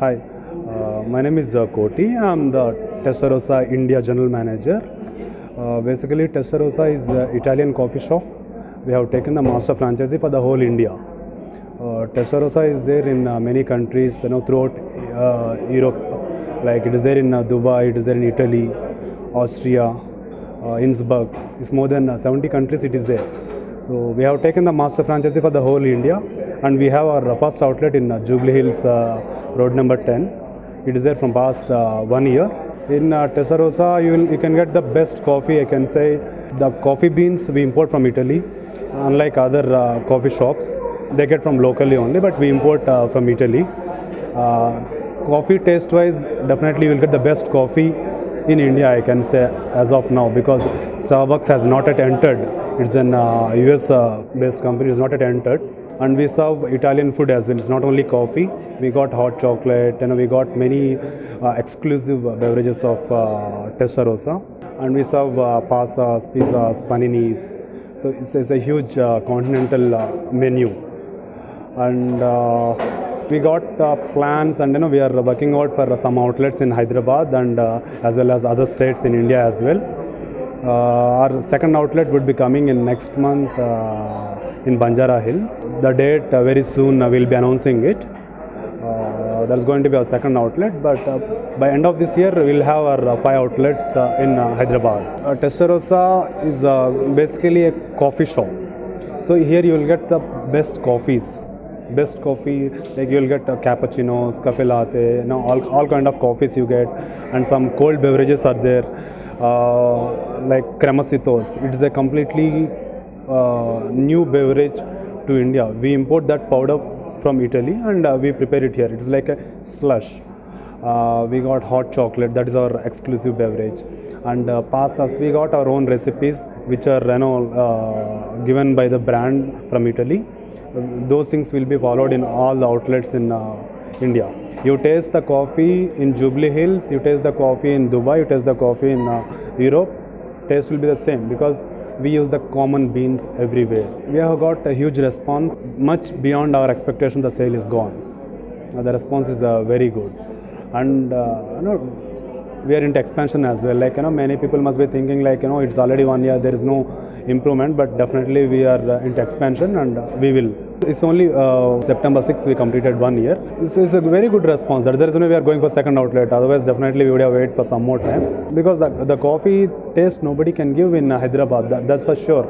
Hi, my name is Koti. I'm the Testarossa India General Manager. Basically, Testarossa is an Italian coffee shop. We have taken the master franchisee for the whole India. Testarossa is there in many countries, throughout Europe. Like it is there in Dubai, it is there in Italy, Austria, Innsbruck. It's more than 70 countries. It is there. So we have taken the master franchisee for the whole India, and we have our first outlet in Jubilee Hills, road number 10. It is there from past 1 year. In Testarossa, you can get the best coffee. I can say the coffee beans we import from Italy, unlike other coffee shops. They get from locally only, but we import from Italy. Coffee taste-wise, definitely you will get the best coffee in India, I can say, as of now, because Starbucks has not yet entered. It's an US based company, it's not yet entered. And we serve Italian food as well. It's not only coffee. We got hot chocolate, we got many exclusive beverages of Testarossa. And we serve pastas, pizzas, paninis. So it's a huge continental menu. And we got plans, and we are working out for some outlets in Hyderabad and as well as other states in India as well. Our second outlet would be coming in next month in Banjara Hills. The date very soon we'll be announcing it. There's going to be our second outlet, but by end of this year we'll have our 5 outlets in Hyderabad. Testarossa is basically a coffee shop. So here you will get the best coffees. Best coffee, like you will get cappuccinos, cafe latte, all kind of coffees you get, and some cold beverages are there, like cremasitos. It is a completely new beverage to India. We import that powder from Italy and we prepare it here. It is like a slush. We got hot chocolate, that is our exclusive beverage, and pastas. We got our own recipes which are given by the brand from Italy. Those things will be followed in all the outlets in India. You taste the coffee in Jubilee Hills, you taste the coffee in Dubai, you taste the coffee in Europe, taste will be the same because we use the common beans everywhere. We have got a huge response, much beyond our expectation. The sale is gone. The response is very good, and we are into expansion as well. Like many people must be thinking like it's already 1 year, there is no improvement, but definitely we are into expansion and we will. It's only September 6th we completed 1 year. It's a very good response. That's the reason we are going for second outlet. Otherwise, definitely we would have waited for some more time because the coffee taste nobody can give in Hyderabad. That's for sure.